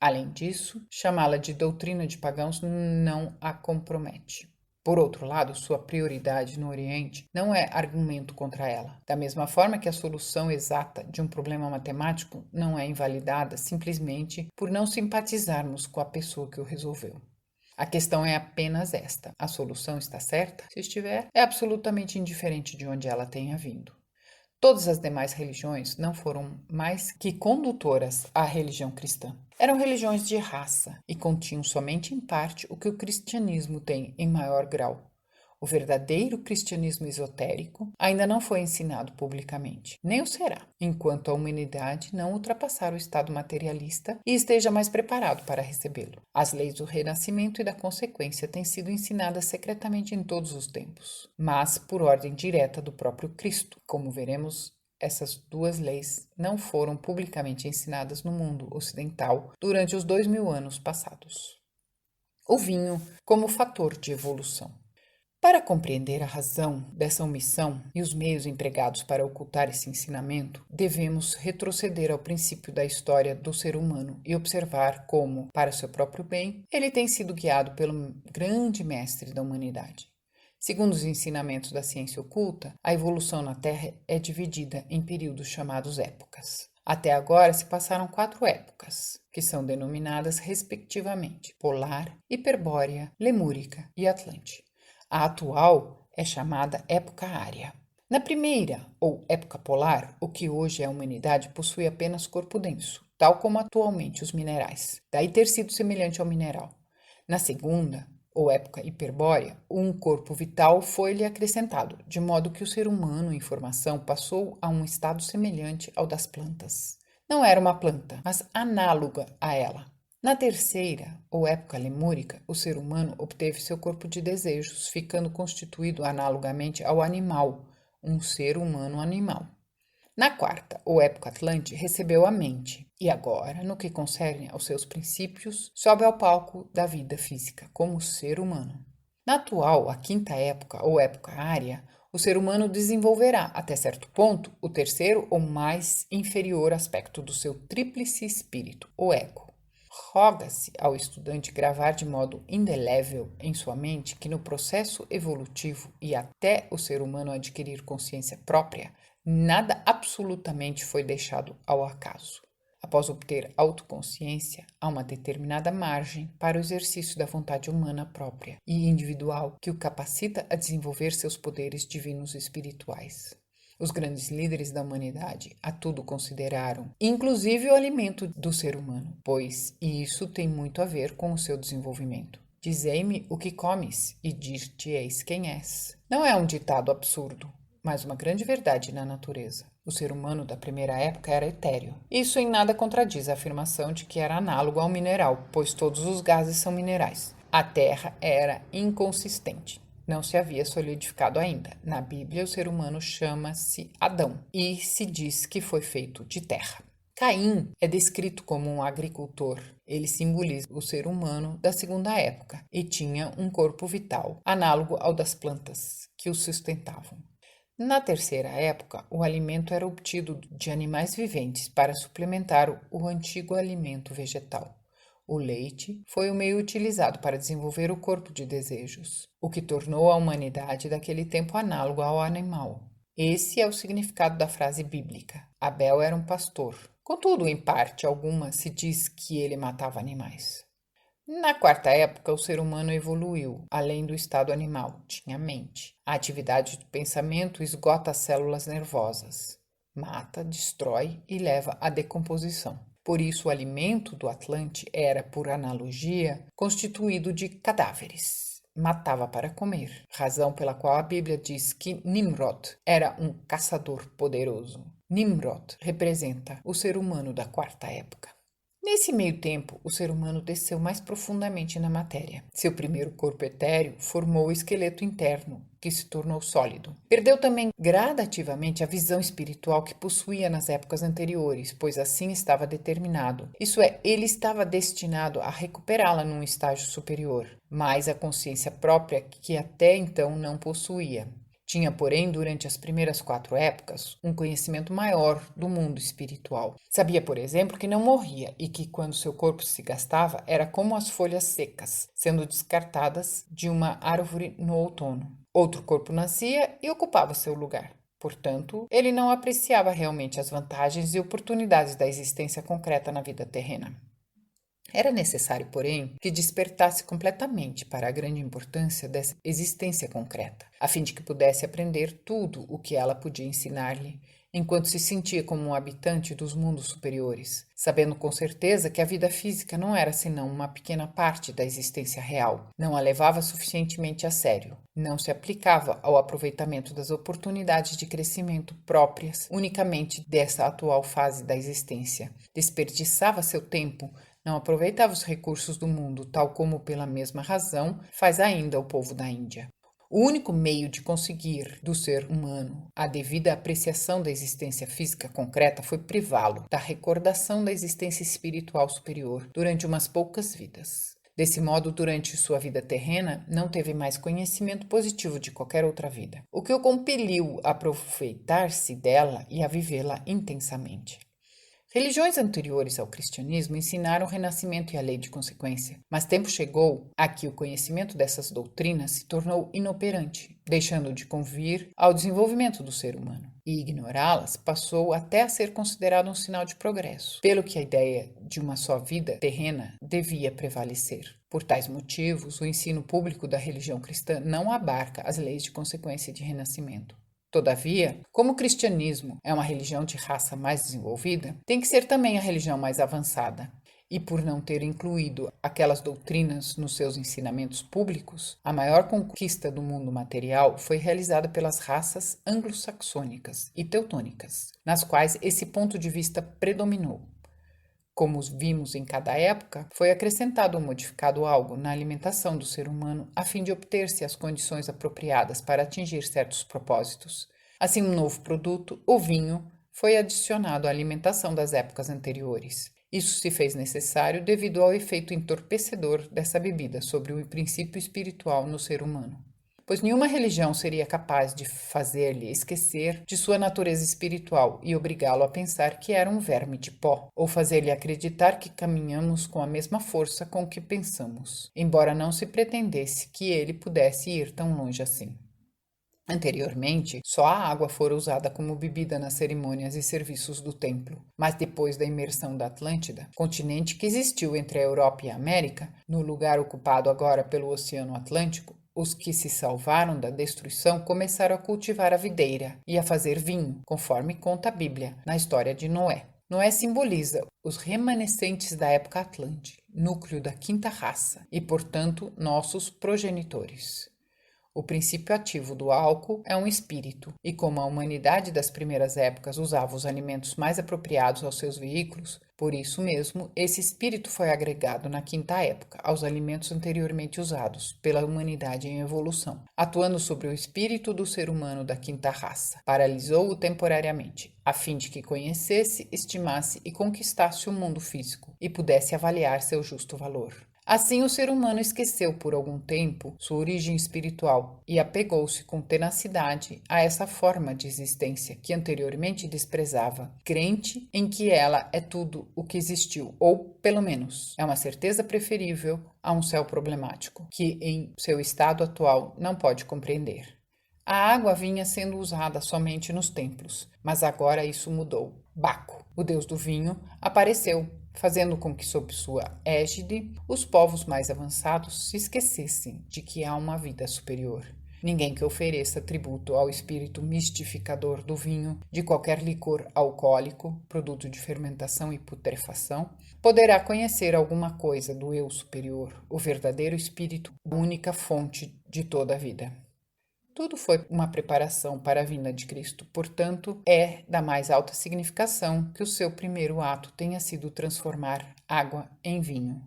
Além disso, chamá-la de doutrina de pagãos não a compromete. Por outro lado, sua prioridade no Oriente não é argumento contra ela. Da mesma forma que a solução exata de um problema matemático não é invalidada simplesmente por não simpatizarmos com a pessoa que o resolveu. A questão é apenas esta: a solução está certa? Se estiver, é absolutamente indiferente de onde ela tenha vindo. Todas as demais religiões não foram mais que condutoras à religião cristã. Eram religiões de raça e continham somente em parte o que o cristianismo tem em maior grau. O verdadeiro cristianismo esotérico ainda não foi ensinado publicamente, nem o será, enquanto a humanidade não ultrapassar o estado materialista e esteja mais preparado para recebê-lo. As leis do renascimento e da consequência têm sido ensinadas secretamente em todos os tempos, mas por ordem direta do próprio Cristo, como veremos essas duas leis não foram publicamente ensinadas no mundo ocidental durante os 2000 anos passados. O vinho como fator de evolução. Para compreender a razão dessa omissão e os meios empregados para ocultar esse ensinamento, devemos retroceder ao princípio da história do ser humano e observar como, para seu próprio bem, ele tem sido guiado pelo grande mestre da humanidade. Segundo os ensinamentos da ciência oculta, a evolução na Terra é dividida em períodos chamados épocas. Até agora se passaram 4 épocas, que são denominadas respectivamente Polar, Hiperbórea, Lemúrica e Atlante. A atual é chamada época área. Na primeira, ou época polar, o que hoje é a humanidade possui apenas corpo denso, tal como atualmente os minerais, daí ter sido semelhante ao mineral. Na segunda, ou época hiperbórea, um corpo vital foi-lhe acrescentado, de modo que o ser humano em formação passou a um estado semelhante ao das plantas. Não era uma planta, mas análoga a ela. Na terceira, ou época lemúrica, o ser humano obteve seu corpo de desejos, ficando constituído analogamente ao animal, um ser humano animal. Na quarta, ou época atlante, recebeu a mente, e agora, no que concerne aos seus princípios, sobe ao palco da vida física, como ser humano. Na atual, a quinta época, ou época área, o ser humano desenvolverá, até certo ponto, o terceiro ou mais inferior aspecto do seu tríplice espírito, o ego. Roga-se ao estudante gravar de modo indelével em sua mente que no processo evolutivo e até o ser humano adquirir consciência própria, nada absolutamente foi deixado ao acaso. Após obter autoconsciência, há uma determinada margem para o exercício da vontade humana própria e individual que o capacita a desenvolver seus poderes divinos e espirituais. Os grandes líderes da humanidade a tudo consideraram, inclusive o alimento do ser humano, pois isso tem muito a ver com o seu desenvolvimento. Dizei-me o que comes e dir-te-eis quem és. Não é um ditado absurdo, mas uma grande verdade na natureza. O ser humano da primeira época era etéreo. Isso em nada contradiz a afirmação de que era análogo ao mineral, pois todos os gases são minerais. A terra era inconsistente. Não se havia solidificado ainda. Na Bíblia, o ser humano chama-se Adão e se diz que foi feito de terra. Caim é descrito como um agricultor. Ele simboliza o ser humano da segunda época e tinha um corpo vital, análogo ao das plantas que o sustentavam. Na terceira época, o alimento era obtido de animais viventes para suplementar o antigo alimento vegetal. O leite foi o meio utilizado para desenvolver o corpo de desejos, o que tornou a humanidade daquele tempo análogo ao animal. Esse é o significado da frase bíblica. Abel era um pastor. Contudo, em parte alguma, se diz que ele matava animais. Na quarta época, o ser humano evoluiu, além do estado animal, tinha mente. A atividade do pensamento esgota as células nervosas, mata, destrói e leva à decomposição. Por isso, o alimento do Atlante era, por analogia, constituído de cadáveres. Matava para comer, razão pela qual a Bíblia diz que Nimrod era um caçador poderoso. Nimrod representa o ser humano da quarta época. Nesse meio tempo, o ser humano desceu mais profundamente na matéria. Seu primeiro corpo etéreo formou o esqueleto interno, que se tornou sólido. Perdeu também gradativamente a visão espiritual que possuía nas épocas anteriores, pois assim estava determinado. Isso é, ele estava destinado a recuperá-la num estágio superior, mas a consciência própria que até então não possuía. Tinha, porém, durante as primeiras 4 épocas, um conhecimento maior do mundo espiritual. Sabia, por exemplo, que não morria e que, quando seu corpo se gastava, era como as folhas secas, sendo descartadas de uma árvore no outono. Outro corpo nascia e ocupava seu lugar. Portanto, ele não apreciava realmente as vantagens e oportunidades da existência concreta na vida terrena. Era necessário, porém, que despertasse completamente para a grande importância dessa existência concreta, a fim de que pudesse aprender tudo o que ela podia ensinar-lhe, enquanto se sentia como um habitante dos mundos superiores, sabendo com certeza que a vida física não era senão uma pequena parte da existência real, não a levava suficientemente a sério, não se aplicava ao aproveitamento das oportunidades de crescimento próprias unicamente dessa atual fase da existência, desperdiçava seu tempo, não aproveitava os recursos do mundo, tal como, pela mesma razão, faz ainda o povo da Índia. O único meio de conseguir do ser humano a devida apreciação da existência física concreta foi privá-lo da recordação da existência espiritual superior durante umas poucas vidas. Desse modo, durante sua vida terrena, não teve mais conhecimento positivo de qualquer outra vida, o que o compeliu a aproveitar-se dela e a vivê-la intensamente. Religiões anteriores ao cristianismo ensinaram o renascimento e a lei de consequência, mas tempo chegou a que o conhecimento dessas doutrinas se tornou inoperante, deixando de convir ao desenvolvimento do ser humano. E ignorá-las passou até a ser considerado um sinal de progresso, pelo que a ideia de uma só vida terrena devia prevalecer. Por tais motivos, o ensino público da religião cristã não abarca as leis de consequência e de renascimento. Todavia, como o cristianismo é uma religião de raça mais desenvolvida, tem que ser também a religião mais avançada. E por não ter incluído aquelas doutrinas nos seus ensinamentos públicos, a maior conquista do mundo material foi realizada pelas raças anglo-saxônicas e teutônicas, nas quais esse ponto de vista predominou. Como vimos em cada época, foi acrescentado ou modificado algo na alimentação do ser humano a fim de obter-se as condições apropriadas para atingir certos propósitos. Assim, um novo produto, o vinho, foi adicionado à alimentação das épocas anteriores. Isso se fez necessário devido ao efeito entorpecedor dessa bebida sobre o princípio espiritual no ser humano, pois nenhuma religião seria capaz de fazer-lhe esquecer de sua natureza espiritual e obrigá-lo a pensar que era um verme de pó, ou fazer-lhe acreditar que caminhamos com a mesma força com que pensamos, embora não se pretendesse que ele pudesse ir tão longe assim. Anteriormente, só a água fora usada como bebida nas cerimônias e serviços do templo, mas depois da imersão da Atlântida, continente que existiu entre a Europa e a América, no lugar ocupado agora pelo Oceano Atlântico, os que se salvaram da destruição começaram a cultivar a videira e a fazer vinho, conforme conta a Bíblia, na história de Noé. Noé simboliza os remanescentes da época Atlântica, núcleo da quinta raça, e, portanto, nossos progenitores. O princípio ativo do álcool é um espírito, e como a humanidade das primeiras épocas usava os alimentos mais apropriados aos seus veículos, por isso mesmo, esse espírito foi agregado na quinta época aos alimentos anteriormente usados pela humanidade em evolução, atuando sobre o espírito do ser humano da quinta raça. Paralisou-o temporariamente, a fim de que conhecesse, estimasse e conquistasse o mundo físico e pudesse avaliar seu justo valor. Assim, o ser humano esqueceu por algum tempo sua origem espiritual e apegou-se com tenacidade a essa forma de existência que anteriormente desprezava, crente em que ela é tudo o que existiu, ou, pelo menos, é uma certeza preferível a um céu problemático, que em seu estado atual não pode compreender. A água vinha sendo usada somente nos templos, mas agora isso mudou. Baco, o deus do vinho, apareceu, fazendo com que, sob sua égide, os povos mais avançados se esquecessem de que há uma vida superior. Ninguém que ofereça tributo ao espírito mistificador do vinho, de qualquer licor alcoólico, produto de fermentação e putrefação, poderá conhecer alguma coisa do eu superior, o verdadeiro espírito, a única fonte de toda a vida. Tudo foi uma preparação para a vinda de Cristo, portanto, é da mais alta significação que o seu primeiro ato tenha sido transformar água em vinho.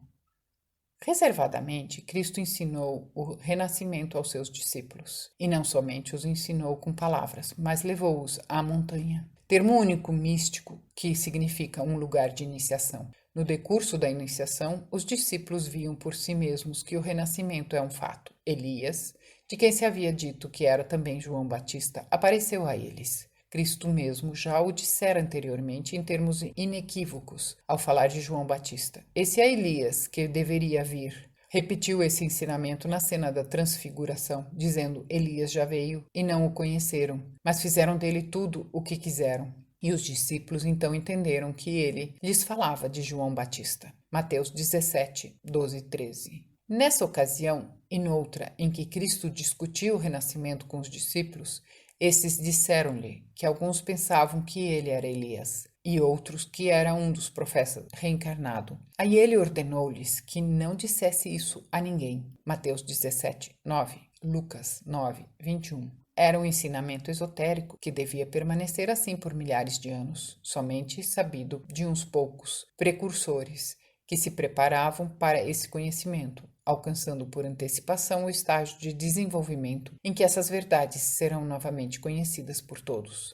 Reservadamente, Cristo ensinou o renascimento aos seus discípulos, e não somente os ensinou com palavras, mas levou-os à montanha, termo único místico que significa um lugar de iniciação. No decurso da iniciação, os discípulos viam por si mesmos que o renascimento é um fato. Elias, de quem se havia dito que era também João Batista, apareceu a eles. Cristo mesmo já o dissera anteriormente em termos inequívocos ao falar de João Batista. Esse é Elias que deveria vir. Repetiu esse ensinamento na cena da transfiguração, dizendo: Elias já veio e não o conheceram, mas fizeram dele tudo o que quiseram. E os discípulos então entenderam que ele lhes falava de João Batista. Mateus 17, 12 e 13. Nessa ocasião, e noutra em que Cristo discutiu o renascimento com os discípulos, esses disseram-lhe que alguns pensavam que ele era Elias e outros que era um dos profetas reencarnado. Aí ele ordenou-lhes que não dissesse isso a ninguém. Mateus 17, 9, Lucas 9, 21. Era um ensinamento esotérico que devia permanecer assim por milhares de anos, somente sabido de uns poucos precursores que se preparavam para esse conhecimento, alcançando por antecipação o estágio de desenvolvimento em que essas verdades serão novamente conhecidas por todos.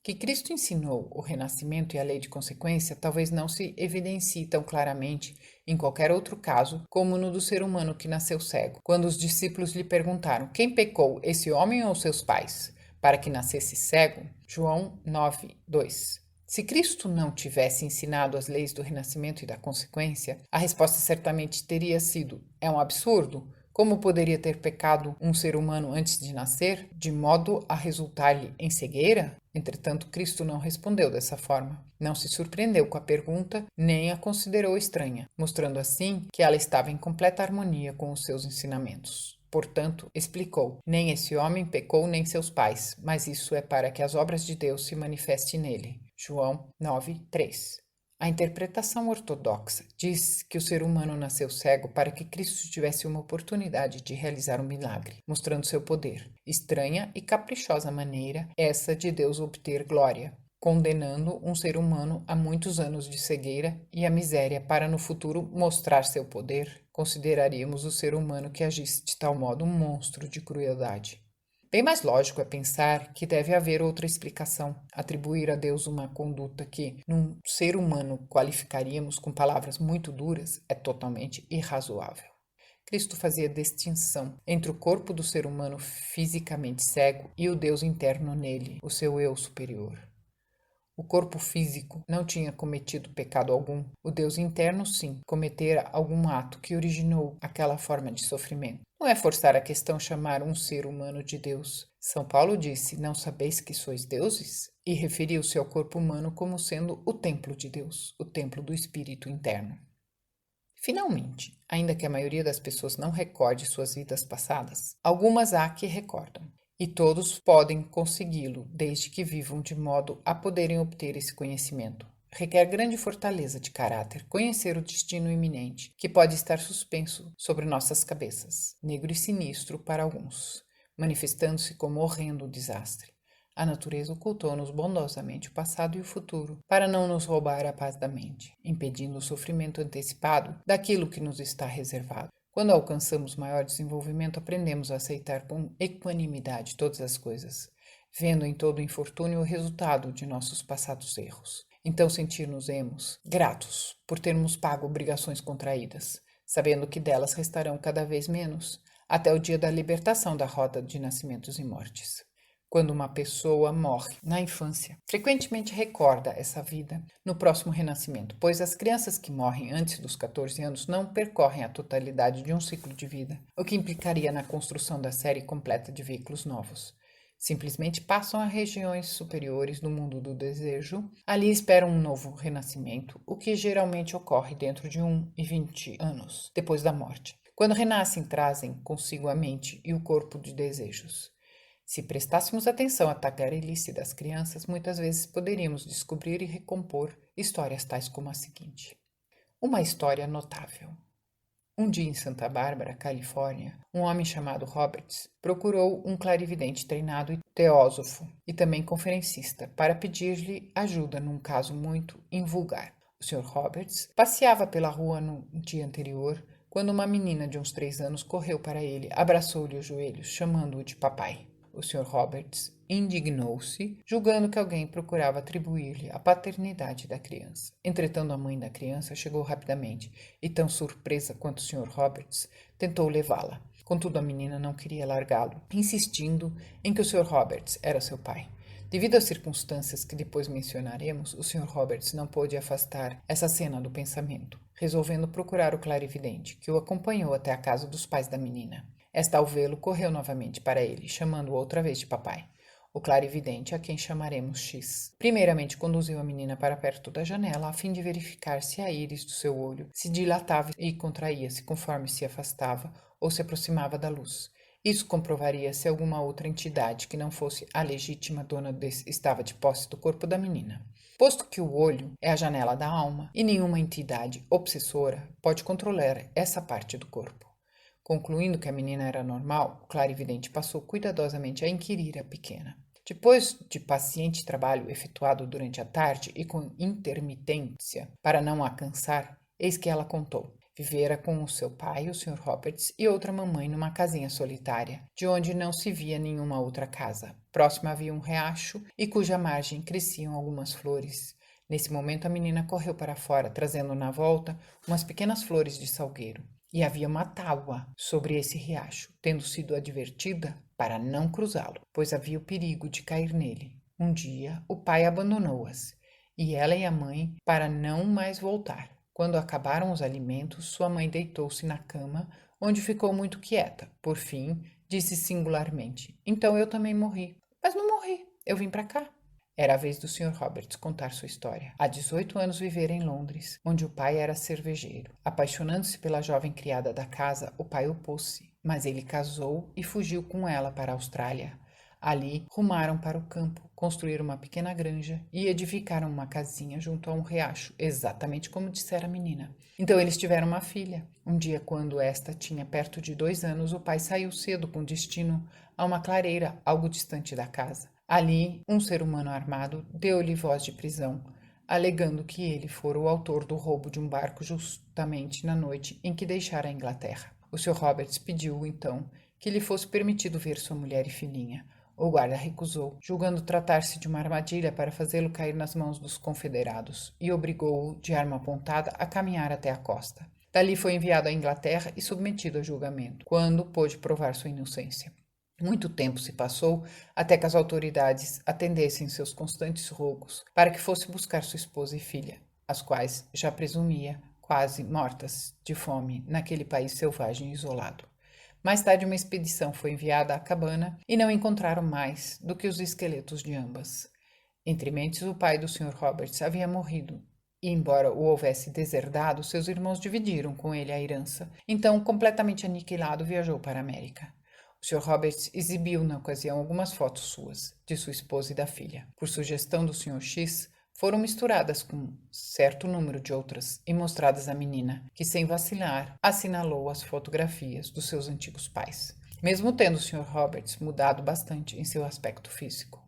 Que Cristo ensinou o renascimento e a lei de consequência talvez não se evidencie tão claramente em qualquer outro caso como no do ser humano que nasceu cego, quando os discípulos lhe perguntaram: quem pecou, esse homem ou seus pais, para que nascesse cego? João 9:2. Se Cristo não tivesse ensinado as leis do renascimento e da consequência, a resposta certamente teria sido: é um absurdo. Como poderia ter pecado um ser humano antes de nascer, de modo a resultar-lhe em cegueira? Entretanto, Cristo não respondeu dessa forma. Não se surpreendeu com a pergunta, nem a considerou estranha, mostrando assim que ela estava em completa harmonia com os seus ensinamentos. Portanto, explicou: nem esse homem pecou, nem seus pais, mas isso é para que as obras de Deus se manifestem nele. João 9:3. A interpretação ortodoxa diz que o ser humano nasceu cego para que Cristo tivesse uma oportunidade de realizar um milagre, mostrando seu poder. Estranha e caprichosa maneira essa de Deus obter glória, condenando um ser humano a muitos anos de cegueira e a miséria para no futuro mostrar seu poder. Consideraríamos o ser humano que agisse de tal modo um monstro de crueldade. Bem mais lógico é pensar que deve haver outra explicação. Atribuir a Deus uma conduta que, num ser humano, qualificaríamos com palavras muito duras é totalmente irrazoável. Cristo fazia distinção entre o corpo do ser humano fisicamente cego e o Deus interno nele, o seu eu superior. O corpo físico não tinha cometido pecado algum. O Deus interno, sim, cometera algum ato que originou aquela forma de sofrimento. Não é forçar a questão chamar um ser humano de Deus. São Paulo disse: não sabeis que sois deuses? E referiu-se ao corpo humano como sendo o templo de Deus, o templo do espírito interno. Finalmente, ainda que a maioria das pessoas não recorde suas vidas passadas, algumas há que recordam. E todos podem consegui-lo, desde que vivam de modo a poderem obter esse conhecimento. Requer grande fortaleza de caráter conhecer o destino iminente, que pode estar suspenso sobre nossas cabeças, negro e sinistro para alguns, manifestando-se como horrendo desastre. A natureza ocultou-nos bondosamente o passado e o futuro, para não nos roubar a paz da mente, impedindo o sofrimento antecipado daquilo que nos está reservado. Quando alcançamos maior desenvolvimento, aprendemos a aceitar com equanimidade todas as coisas, vendo em todo infortúnio o resultado de nossos passados erros. Então sentir-nos-emos gratos por termos pago obrigações contraídas, sabendo que delas restarão cada vez menos, até o dia da libertação da roda de nascimentos e mortes. Quando uma pessoa morre na infância, frequentemente recorda essa vida no próximo renascimento, pois as crianças que morrem antes dos 14 anos não percorrem a totalidade de um ciclo de vida, o que implicaria na construção da série completa de veículos novos. Simplesmente passam a regiões superiores do mundo do desejo, ali esperam um novo renascimento, o que geralmente ocorre dentro de 1 e 20 anos depois da morte. Quando renascem, trazem consigo a mente e o corpo de desejos. Se prestássemos atenção à tagarelice das crianças, muitas vezes poderíamos descobrir e recompor histórias tais como a seguinte. Uma história notável. Um dia em Santa Bárbara, Califórnia, um homem chamado Roberts procurou um clarividente treinado e teósofo e também conferencista para pedir-lhe ajuda num caso muito invulgar. O Sr. Roberts passeava pela rua no dia anterior quando uma menina de uns 3 anos correu para ele, abraçou-lhe os joelhos, chamando-o de papai. O Sr. Roberts indignou-se, julgando que alguém procurava atribuir-lhe a paternidade da criança. Entretanto, a mãe da criança chegou rapidamente e, tão surpresa quanto o Sr. Roberts, tentou levá-la. Contudo, a menina não queria largá-lo, insistindo em que o Sr. Roberts era seu pai. Devido às circunstâncias que depois mencionaremos, o Sr. Roberts não pôde afastar essa cena do pensamento, resolvendo procurar o clarividente, que o acompanhou até a casa dos pais da menina. Esta, ao vê-lo, correu novamente para ele, chamando-o outra vez de papai. O clarividente, a quem chamaremos X, primeiramente conduziu a menina para perto da janela, a fim de verificar se a íris do seu olho se dilatava e contraía-se conforme se afastava ou se aproximava da luz. Isso comprovaria se alguma outra entidade que não fosse a legítima dona estava de posse do corpo da menina. Posto que o olho é a janela da alma e nenhuma entidade obsessora pode controlar essa parte do corpo. Concluindo que a menina era normal, o clarividente passou cuidadosamente a inquirir a pequena. Depois de paciente trabalho efetuado durante a tarde e com intermitência para não a cansar, eis que ela contou. Vivera com o seu pai, o Sr. Roberts, e outra mamãe numa casinha solitária, de onde não se via nenhuma outra casa. Próximo havia um riacho e cuja margem cresciam algumas flores. Nesse momento a menina correu para fora, trazendo na volta umas pequenas flores de salgueiro. E havia uma tábua sobre esse riacho, tendo sido advertida para não cruzá-lo, pois havia o perigo de cair nele. Um dia o pai abandonou-as, e ela e a mãe para não mais voltar. Quando acabaram os alimentos, sua mãe deitou-se na cama, onde ficou muito quieta. Por fim, disse singularmente: Então eu também morri. Mas não morri, eu vim para cá. Era a vez do Sr. Roberts contar sua história. Há 18 anos vivera em Londres, onde o pai era cervejeiro. Apaixonando-se pela jovem criada da casa, o pai opôs-se, mas ele casou e fugiu com ela para a Austrália. Ali, rumaram para o campo, construíram uma pequena granja e edificaram uma casinha junto a um riacho, exatamente como dissera a menina. Então eles tiveram uma filha. Um dia, quando esta tinha perto de 2 anos, o pai saiu cedo com destino a uma clareira algo distante da casa. Ali, um ser humano armado deu-lhe voz de prisão, alegando que ele fora o autor do roubo de um barco justamente na noite em que deixara a Inglaterra. O Sr. Roberts pediu, então, que lhe fosse permitido ver sua mulher e filhinha. O guarda recusou, julgando tratar-se de uma armadilha para fazê-lo cair nas mãos dos confederados, e obrigou-o, de arma apontada, a caminhar até a costa. Dali foi enviado à Inglaterra e submetido a julgamento, quando pôde provar sua inocência. Muito tempo se passou até que as autoridades atendessem seus constantes rogos para que fosse buscar sua esposa e filha, as quais já presumia quase mortas de fome naquele país selvagem e isolado. Mais tarde, uma expedição foi enviada à cabana e não encontraram mais do que os esqueletos de ambas. Entre mentes, o pai do Sr. Roberts havia morrido, e embora o houvesse deserdado, seus irmãos dividiram com ele a herança. Então, completamente aniquilado, viajou para a América. O Sr. Roberts exibiu na ocasião algumas fotos suas, de sua esposa e da filha. Por sugestão do Sr. X, foram misturadas com certo número de outras e mostradas à menina, que sem vacilar assinalou as fotografias dos seus antigos pais, mesmo tendo o Sr. Roberts mudado bastante em seu aspecto físico.